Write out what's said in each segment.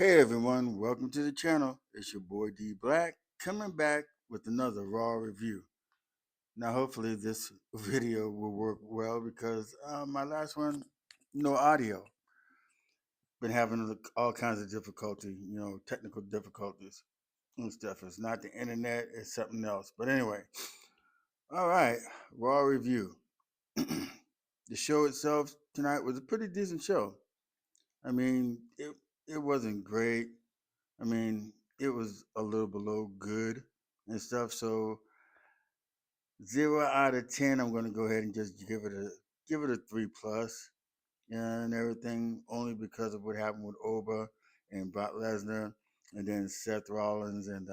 Hey everyone, welcome to the channel. It's your boy D Black coming back with another Raw review. Now, hopefully, this video will work well because my last one, no audio. Been having all kinds of difficulty, technical difficulties and stuff. It's not the internet, it's something else. But anyway, all right, Raw review. The show itself tonight was a pretty decent show. I mean, it wasn't great. I mean, it was a little below good and stuff. So 0 out of 10, I'm going to go ahead and just give it a 3 plus and everything, only because of what happened with Oba and Brock Lesnar, and then Seth Rollins and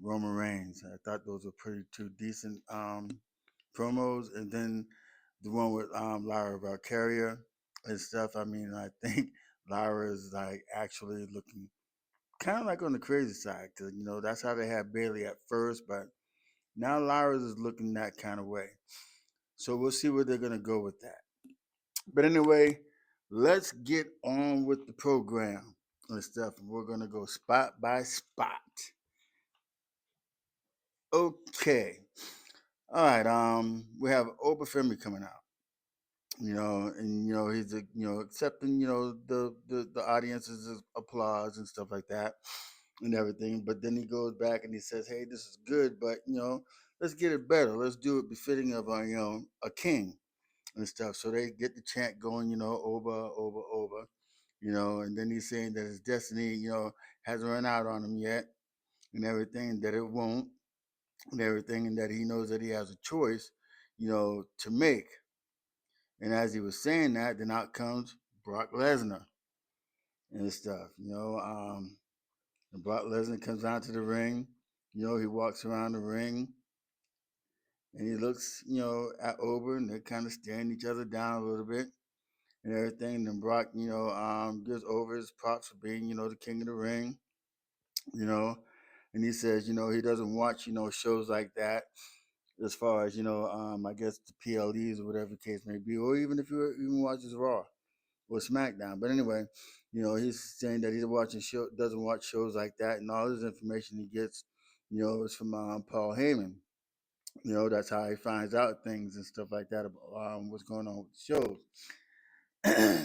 Roman Reigns. I thought those were pretty two decent promos, and then the one with Lyra Valkyria and stuff. I mean, I think Lyra is like actually looking kind of like on the crazy side because that's how they had Bailey at first, but now Lyra is looking that kind of way. So we'll see where they're gonna go with that. But anyway, let's get on with the program and stuff. We're gonna go spot by spot. Okay. All right. We have Oba Femi coming out. And he's accepting the audience's applause and stuff like that and everything. But then he goes back and he says, "Hey, this is good, but let's get it better. Let's do it befitting of a king and stuff." So they get the chant going, Oba, Oba, Oba, and then he's saying that his destiny, hasn't run out on him yet and everything, that it won't and everything, and that he knows that he has a choice, to make. And as he was saying that, then out comes Brock Lesnar and stuff, and Brock Lesnar comes out to the ring. He walks around the ring and he looks, at Oba, and they're kind of staring each other down a little bit and everything. And then Brock, gives Oba his props for being, the king of the ring, you know. And he says, he doesn't watch, shows like that as far as, I guess the PLEs or whatever the case may be, or even if you even watches Raw or SmackDown. But anyway, he's saying that doesn't watch shows like that, and all his information he gets, is from Paul Heyman. That's how he finds out things and stuff like that about what's going on with the shows.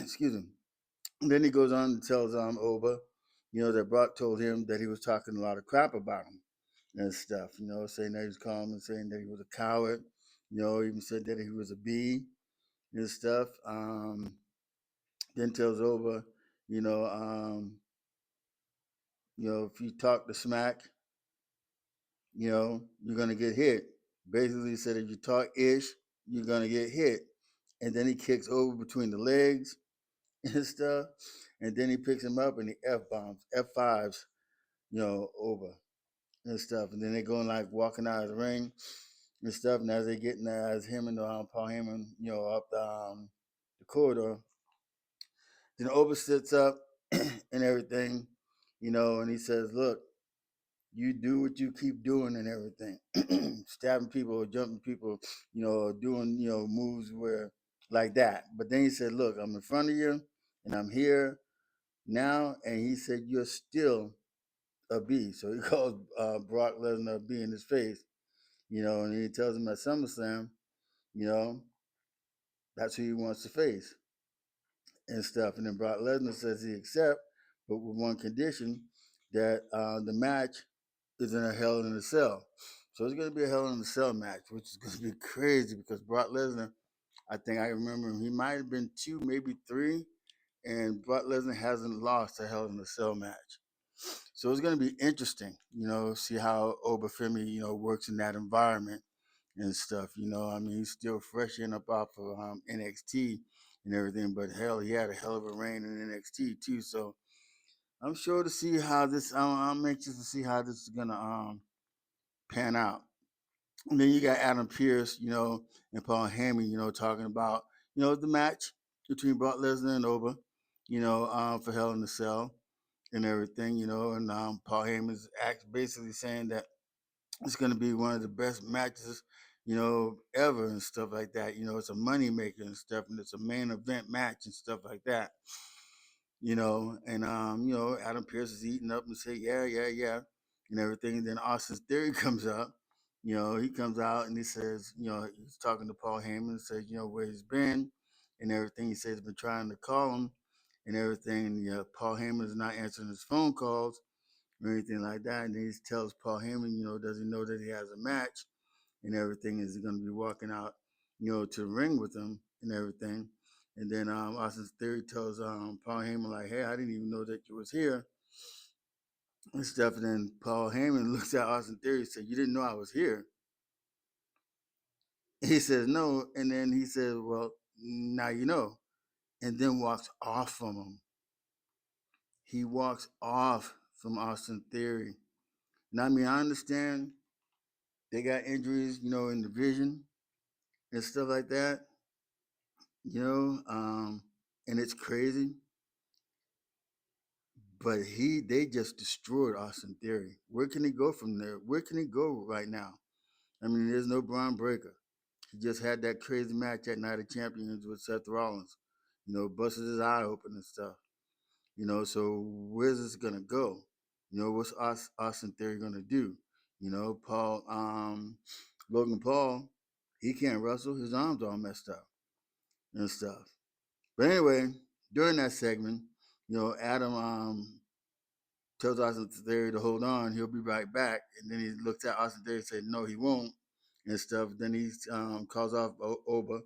Excuse me. And then he goes on and tells Oba, that Brock told him that he was talking a lot of crap about him and stuff. Saying that he was calm and saying that he was a coward. Even said that he was a bee and stuff. Then tells Oba, you know, um, if you talk the smack, you're gonna get hit. Basically, he said if you talk ish, you're gonna get hit. And then he kicks Oba between the legs and stuff. And then he picks him up and he F bombs, F5s, Oba and stuff. And then they go and like walking out of the ring and stuff. And as they getting as him and Paul Heyman, up the corridor, then Oba sits up and everything, and he says, "Look, you do what you keep doing and everything, stabbing people or jumping people, doing moves where like that." But then he said, "Look, I'm in front of you, and I'm here now." And he said, "You're still a B." So he calls Brock Lesnar a B in his face, and he tells him at SummerSlam, you know, that's who he wants to face and stuff. And then Brock Lesnar says he accept, but with one condition, that the match is in a Hell in a Cell. So it's going to be a Hell in a Cell match, which is going to be crazy because Brock Lesnar, I think I remember him, he might have been 2, maybe 3, and Brock Lesnar hasn't lost a Hell in a Cell match. So it's going to be interesting, see how Oba Femi, works in that environment and stuff. I mean, he's still freshening up off of NXT and everything, but hell, he had a hell of a reign in NXT too. So I'm sure to see how this. I'm anxious to see how this is gonna pan out. And then you got Adam Pearce, and Paul Heyman, talking about the match between Brock Lesnar and Oba, for Hell in the Cell and everything, and Paul Heyman's basically saying that it's going to be one of the best matches, ever and stuff like that. It's a money maker and stuff, and it's a main event match and stuff like that. and Adam Pierce is eating up and say, yeah, yeah, yeah, and everything. And then Austin's Theory comes up. He comes out and he says, he's talking to Paul Heyman and says, where he's been and everything. He says he's been trying to call him and everything. And Paul Heyman is not answering his phone calls or anything like that. And then he tells Paul Heyman, does he know that he has a match and everything? Is he going to be walking out, to the ring with him and everything? And then Austin's Theory tells Paul Heyman, like, hey, I didn't even know that you was here and stuff. And then Paul Heyman looks at Austin Theory and says, you didn't know I was here? He says, no. And then he says, well, now you know. And then walks off from him. He walks off from Austin Theory. Now, I mean, I understand they got injuries, in the vision and stuff like that, and it's crazy. But they just destroyed Austin Theory. Where can he go from there? Where can he go right now? I mean, there's no Braun Breaker. He just had that crazy match at Night of Champions with Seth Rollins. Busted his eye open and stuff. So where's this gonna go? What's Austin Theory gonna do? Paul, Logan Paul, he can't wrestle. His arms all messed up and stuff. But anyway, during that segment, Adam tells Austin Theory to hold on. He'll be right back. And then he looks at Austin Theory and says, no, he won't and stuff. Then he calls off Oba.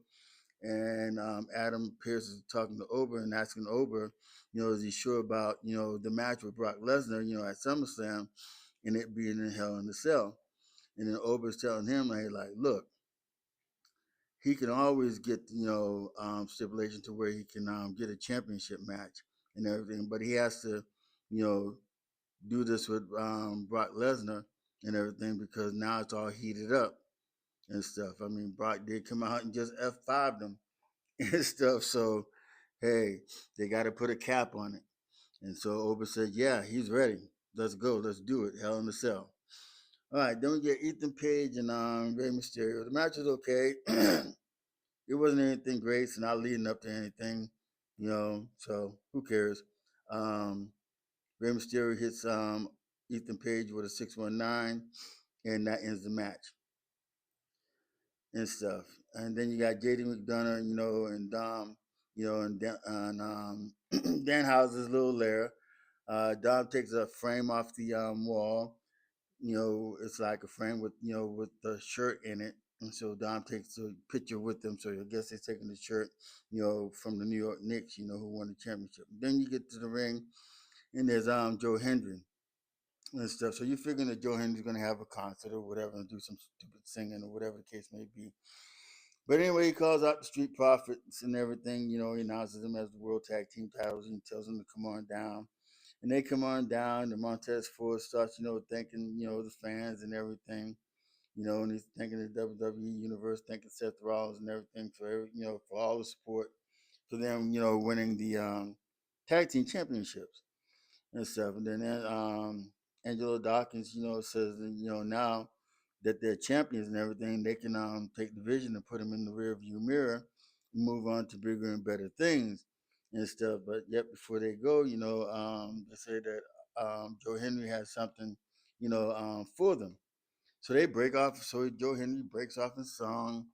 And Adam Pierce is talking to Oba and asking Oba, is he sure about, the match with Brock Lesnar, at SummerSlam and it being in Hell in the Cell. And then Oba's telling him, like, look, he can always get, stipulation to where he can get a championship match and everything. But he has to, you know, do this with Brock Lesnar and everything because now it's all heated up and stuff. I mean, Brock did come out and just F5'd him and stuff. So, hey, they got to put a cap on it. And so Oba said, yeah, he's ready. Let's go. Let's do it. Hell in the Cell. All right, then we get Ethan Page and Rey Mysterio. The match was okay. It wasn't anything great. It's not leading up to anything, so who cares? Um, Rey Mysterio hits Ethan Page with a 619, and that ends the match and stuff. And then you got JD McDonough, and Dom, and Danhauser's little lair. Dom takes a frame off the wall. It's like a frame with with the shirt in it. And so Dom takes a picture with them. So I guess they're taking the shirt, from the New York Knicks, who won the championship. Then you get to the ring, and there's Joe Hendry and stuff. So you're figuring that Joe Hendry's going to have a concert or whatever and do some stupid singing or whatever the case may be. But anyway, he calls out the Street Profits and everything. He announces them as the World Tag Team titles and tells them to come on down. And they come on down. The Montez Ford starts, thanking, the fans and everything. And he's thanking the WWE Universe, thanking Seth Rollins and everything for all the support for them, winning the tag team championships and stuff. And then Angelo Dawkins, says that, now that they're champions and everything, they can take the vision and put them in the rear view mirror and move on to bigger and better things and stuff. But yet before they go, they say that Joe Henry has something, for them. So they break off. So Joe Henry breaks off his song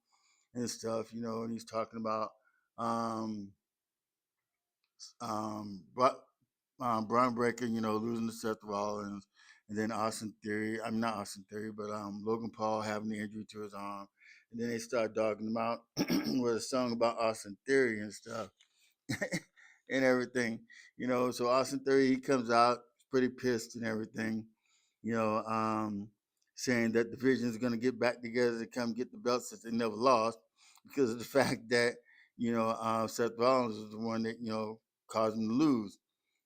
and stuff, and he's talking about um, but Braun Breaker, losing to Seth Rollins, and then Austin Theory. I'm not Austin Theory, but Logan Paul having the injury to his arm, and then they start dogging him out with a song about Austin Theory and stuff and everything. So Austin Theory he comes out pretty pissed and everything, you know, um, saying that the Vision is going to get back together to come get the belts that they never lost because of the fact that Seth Rollins was the one that caused them to lose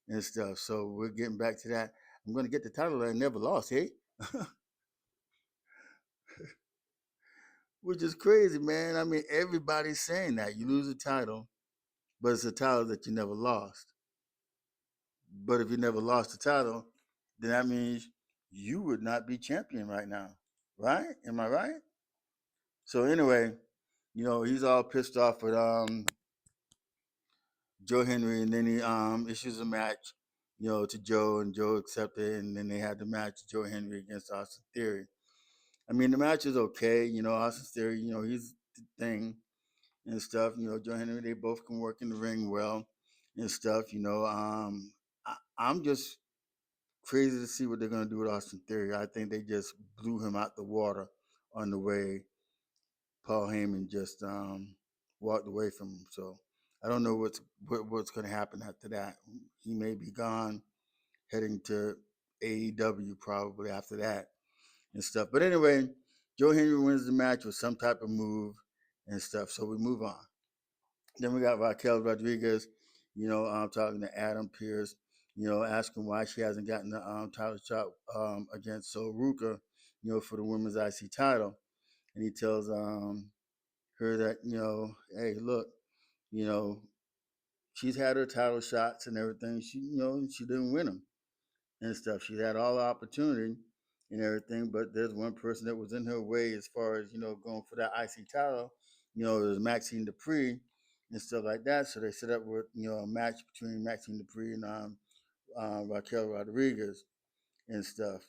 and stuff. So we're getting back to that. I'm going to get the title that I never lost, hey? Which is crazy, man. I mean, everybody's saying that. You lose a title, but it's a title that you never lost. But if you never lost the title, then that means you would not be champion right now. Right? Am I right? So anyway, he's all pissed off with Joe Henry, and then he issues a match, to Joe, and Joe accepted, and then they had the match Joe Henry against Austin Theory. I mean, the match is okay. Austin Theory, he's the thing and stuff. Joe Henry, they both can work in the ring well and stuff. I'm just crazy to see what they're gonna do with Austin Theory. I think they just blew him out the water on the way Paul Heyman just walked away from him. So I don't know what's going to happen after that. He may be gone, heading to AEW probably after that and stuff. But anyway, Joe Henry wins the match with some type of move and stuff. So we move on. Then we got Raquel Rodriguez, talking to Adam Pierce, asking why she hasn't gotten the title shot against Sol Ruka, for the women's IC title. And he tells her that, hey, look, you know, she's had her title shots and everything. She didn't win them and stuff. She had all the opportunity and everything, but there's one person that was in her way as far as, going for that IC title. It was Maxine Dupree and stuff like that. So they set up with, a match between Maxine Dupree and Raquel Rodriguez and stuff,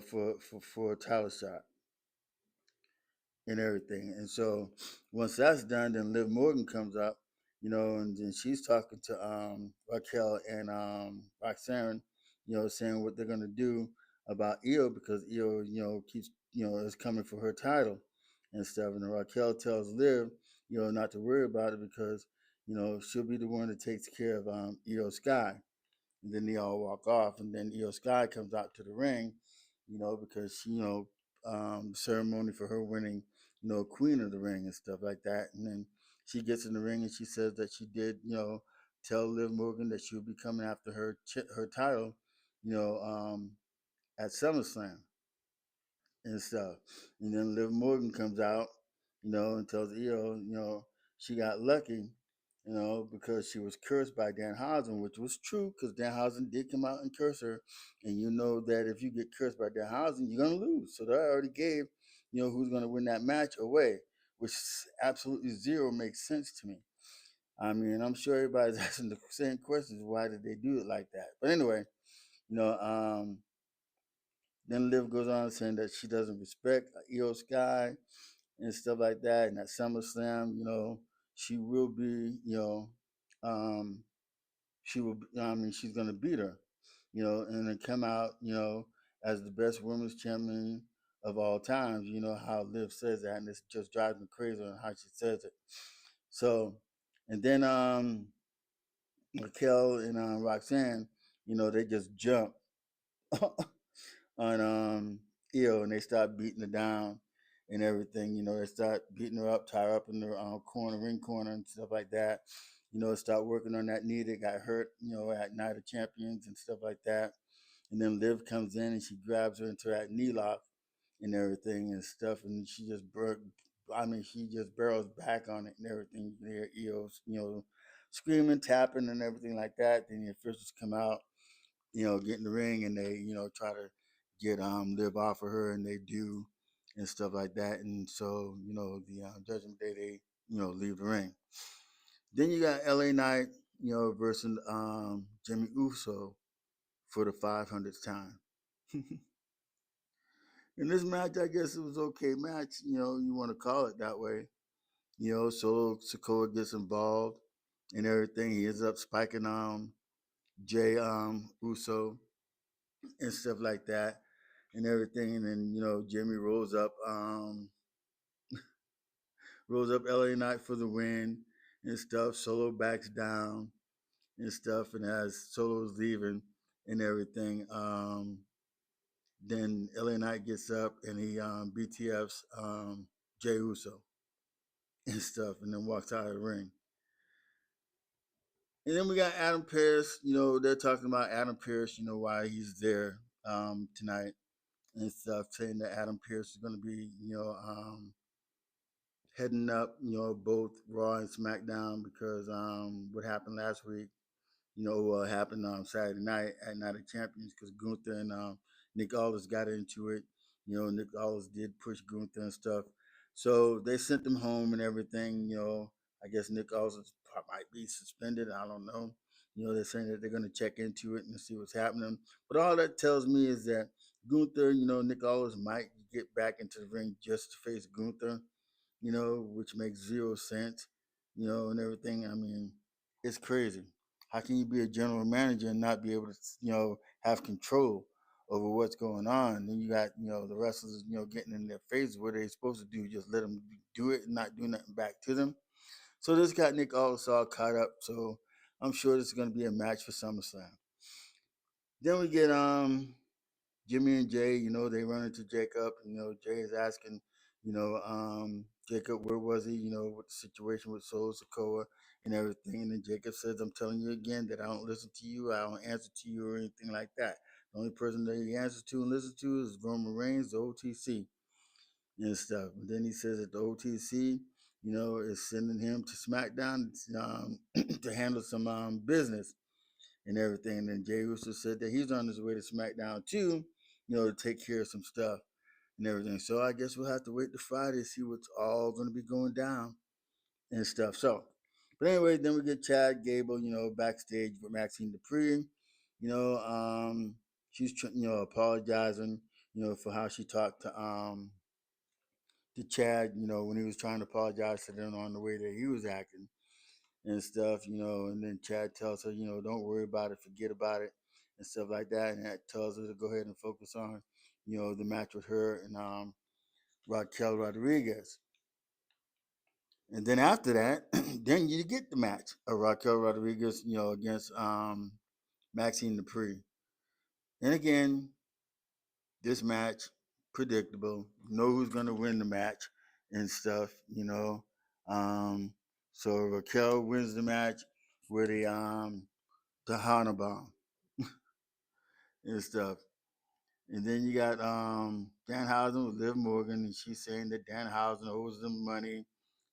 for a title shot and everything. And so once that's done, then Liv Morgan comes up, and then she's talking to Raquel and Roxanne, saying what they're gonna do about Io because Io, keeps is coming for her title and stuff. And then Raquel tells Liv, not to worry about it because she'll be the one that takes care of Io Sky. And then they all walk off, and then Io Sky comes out to the ring, because ceremony for her winning, Queen of the Ring and stuff like that. And then she gets in the ring and she says that she did, tell Liv Morgan that she would be coming after her title, you know, um, at SummerSlam and stuff. And then Liv Morgan comes out, and tells Io, she got lucky, because she was cursed by Danhausen, which was true because Danhausen did come out and curse her. And you know that if you get cursed by Danhausen, you're going to lose. So they already gave, who's going to win that match away, which absolutely zero makes sense to me. I mean, I'm sure everybody's asking the same questions. Why did they do it like that? But anyway, you know, um, then Liv goes on saying that she doesn't respect Io Sky and stuff like that. And at SummerSlam, she will be, um, she will. I mean, she's gonna beat her, and then come out, as the best women's champion of all times. You know how Liv says that, and it just drives me crazy on how she says it. So, and then Raquel and Roxanne, they just jump on Io and they start beating her down and everything. They start beating her up, tie her up in the ring corner and stuff like that. Start working on that knee that got hurt, at Night of Champions and stuff like that. And then Liv comes in and she grabs her into that knee lock and everything and stuff, and she just barrels back on it and everything. You hear Io's, screaming, tapping, and everything like that. Then the officials come out, get in the ring and they, try to get Liv off of her, and they do and stuff like that. And so, the Judgment Day, they, leave the ring. Then you got LA Knight, versus Jimmy Uso for the 500th time. In this match, I guess it was okay match, you want to call it that way. So Sokoa gets involved and everything. He ends up spiking Jay Uso and stuff like that and everything. And then, Jimmy rolls up LA Knight for the win and stuff. Solo backs down and stuff, and as Solo's leaving and everything, then LA Knight gets up and he BTFs Jay Uso and stuff, and then walks out of the ring. And then we got Adam Pearce. They're talking about Adam Pearce. Why he's there tonight and stuff, saying that Adam Pearce is going to be, heading up, both Raw and SmackDown because what happened last week, what happened Saturday night at Night of Champions because Gunther and Nick Aldis got into it. Nick Aldis did push Gunther and stuff. So they sent them home and everything, I guess Nick Aldis might be suspended. I don't know. They're saying that they're going to check into it and see what's happening. But all that tells me is that Gunther, Nick Aldis might get back into the ring just to face Gunther, which makes zero sense, and everything. I mean, it's crazy. How can you be a general manager and not be able to, have control over what's going on? Then you got, the wrestlers, getting in their face. What they're supposed to do, just let them do it and not do nothing back to them. So this got Nick Aldis all caught up. So I'm sure this is going to be a match for SummerSlam. Then we get Jimmy and Jay, they run into Jacob. Jay is asking, Jacob, where was he? With the situation with Soul Sokoa and everything. And then Jacob says, I'm telling you again that I don't listen to you. I don't answer to you or anything like that. The only person that he answers to and listens to is Roman Reigns, the OTC and stuff. And then he says that the OTC, is sending him to SmackDown to handle some business and everything. And then Jay Uso said that he's on his way to SmackDown too, to take care of some stuff and everything. So I guess we'll have to wait to Friday to see what's all going to be going down and stuff. So, but anyway, then we get Chad Gable, backstage with Maxine Dupree. She's apologizing, for how she talked to Chad, when he was trying to apologize to them on the way that he was acting and stuff, and then Chad tells her, don't worry about it, forget about it, and stuff like that. And that tells her to go ahead and focus on, the match with her and Raquel Rodriguez. And then after that, then you get the match of Raquel Rodriguez, against Maxine Dupree. And again, this match, predictable. You know who's gonna win the match and stuff, So Raquel wins the match with the Hana bomb and stuff. And then you got Danhausen with Liv Morgan, and she's saying that Danhausen owes them money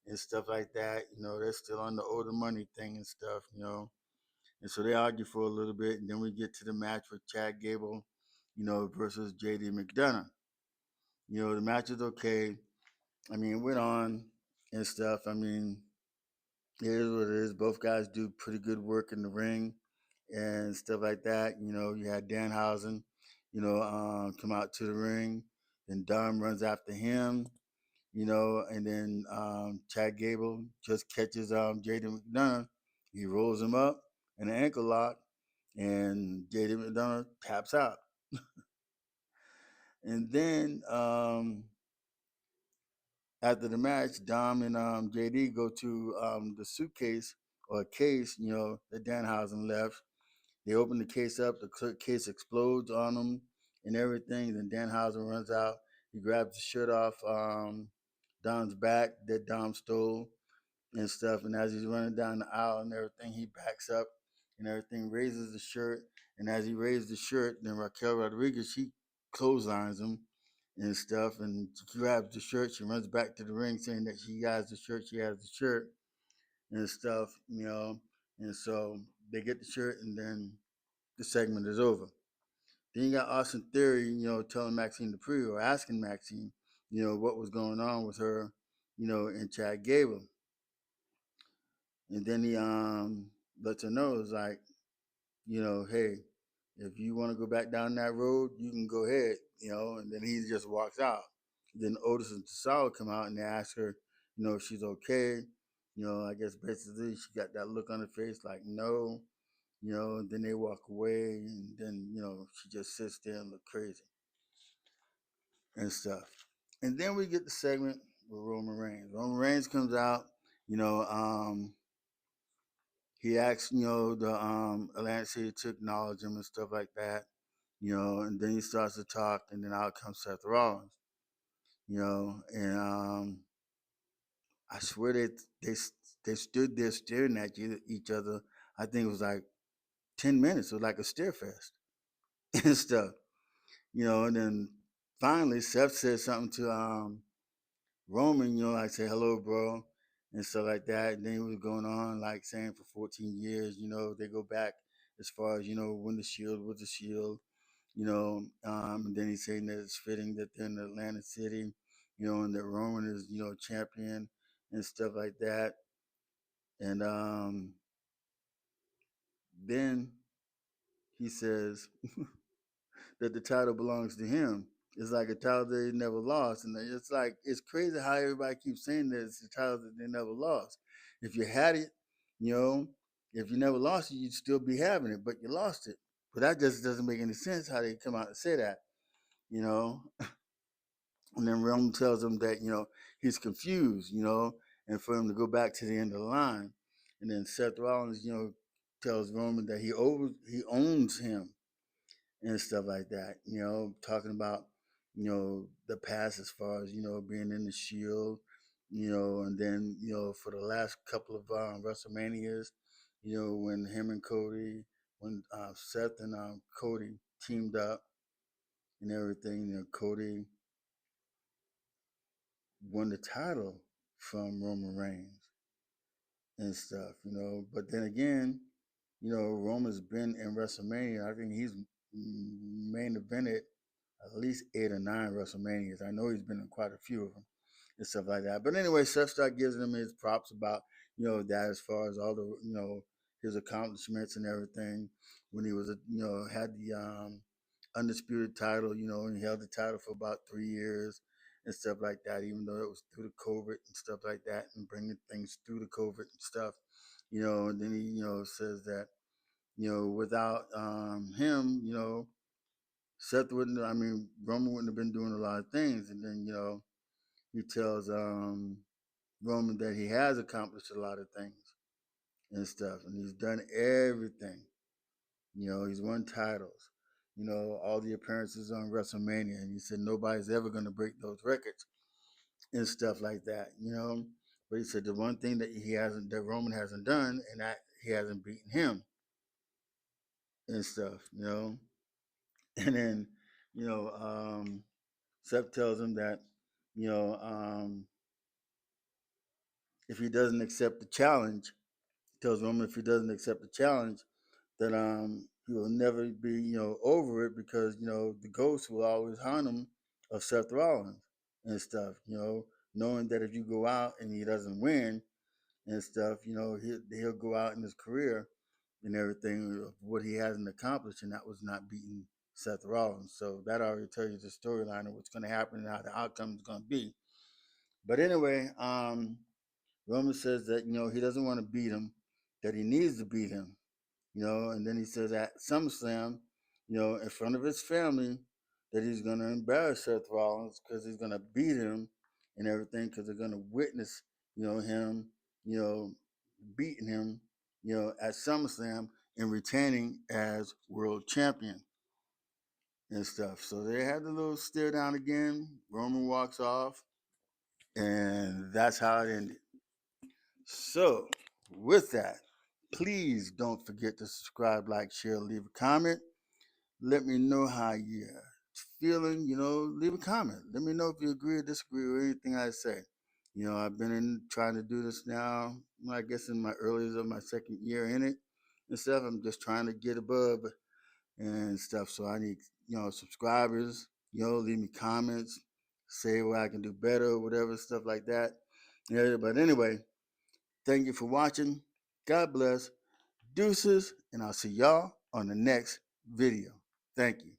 and stuff like that. They're still on the owe the money thing and stuff. And so they argue for a little bit, and then we get to the match with Chad Gable, versus JD McDonough. The match is okay. I mean, it went on and stuff. I mean, it is what it is. Both guys do pretty good work in the ring and stuff like that. You had Danhausen, come out to the ring. Then Dom runs after him, and then Chad Gable just catches Jaden McDonough. He rolls him up in an ankle lock, and Jaden McDonough taps out. And then after the match, Dom and JD go to the suitcase or case, that Danhausen left. They open the case up. The case explodes on them and everything. Then Danhausen runs out. He grabs the shirt off Dom's back that Dom stole and stuff. And as he's running down the aisle and everything, he backs up and everything, raises the shirt. And as he raises the shirt, then Raquel Rodriguez, she clotheslines him and stuff. And she grabs the shirt. She runs back to the ring saying that she has the shirt. She has the shirt and stuff. And so they get the shirt, and then the segment is over. Then you got Austin Theory, telling Maxine Dupree or asking Maxine, what was going on with her, and Chad Gable. And then he lets her know, it's like, hey, if you want to go back down that road, you can go ahead, and then he just walks out. Then Otis and Tasala come out and they ask her, if she's okay. I guess basically she got that look on her face like, no, and then they walk away, and then, she just sits there and look crazy and stuff. And then we get the segment with Roman Reigns. Roman Reigns comes out, you know, he asks, the Atlantic City to acknowledge him and stuff like that, and then he starts to talk, and then out comes Seth Rollins, and I swear they stood there staring at each other. I think it was like 10 minutes. It was like a stare fest and stuff, and then finally Seth said something to Roman, like say hello, bro, and stuff like that. And then it was going on, like saying for 14 years, they go back as far as, when the Shield was the Shield, and then he's saying that it's fitting that they're in Atlantic City, and that Roman is, champion and stuff like that. And then he says that the title belongs to him. It's like a title that he never lost, and it's like it's crazy how everybody keeps saying that it's the title that they never lost. If you had it, you know, if you never lost it, you'd still be having it, but you lost it. But that just doesn't make any sense how they come out and say that, you know. And then Roman tells him that he's confused, and for him to go back to the end of the line. And then Seth Rollins, tells Roman that he owns him and stuff like that. Talking about the past as far as being in the Shield, and then for the last couple of WrestleManias, when him and Cody, when Seth and Cody teamed up and everything, Cody won the title from Roman Reigns and stuff, But then again, Roman's been in WrestleMania. I think he's main evented at least 8 or 9 WrestleManias. I know he's been in quite a few of them and stuff like that. But anyway, Seth started giving him his props about, that as far as all the, his accomplishments and everything when he was, had the undisputed title, and he held the title for about 3 years and stuff like that, even though it was through the COVID and stuff like that and bringing things through the COVID and stuff, and then he, says that, without him, Seth wouldn't. I mean, Roman wouldn't have been doing a lot of things. And then he tells Roman that he has accomplished a lot of things and stuff, and he's done everything. He's won titles. All the appearances on WrestleMania, and he said nobody's ever going to break those records and stuff like that. But he said the one thing that Roman hasn't done, and that he hasn't beaten him and stuff. And then you know. Seth tells him that, you know, um, if he doesn't accept the challenge, tells Roman if he doesn't accept the challenge, that he will never be, over it because, the ghost will always haunt him of Seth Rollins and stuff, knowing that if you go out and he doesn't win and stuff, he'll go out in his career and everything of what he hasn't accomplished, and that was not beating Seth Rollins. So that already tells you the storyline of what's going to happen and how the outcome is going to be. But anyway, Roman says that he doesn't want to beat him, that he needs to beat him, and then he says at SummerSlam, in front of his family, that he's going to embarrass Seth Rollins because he's going to beat him and everything because they're going to witness, him, you know, beating him, at SummerSlam and retaining as world champion and stuff. So they had the little stare down again. Roman walks off, and that's how it ended. So, with that, please don't forget to subscribe, like, share, leave a comment. Let me know how you're feeling. Leave a comment. Let me know if you agree or disagree with anything I say. I've been trying to do this now, I guess in my earliest of my second year in it and stuff. I'm just trying to get above and stuff. So I need, subscribers, leave me comments, say what I can do better, whatever, stuff like that. Yeah, but anyway, thank you for watching. God bless. Deuces, and I'll see y'all on the next video. Thank you.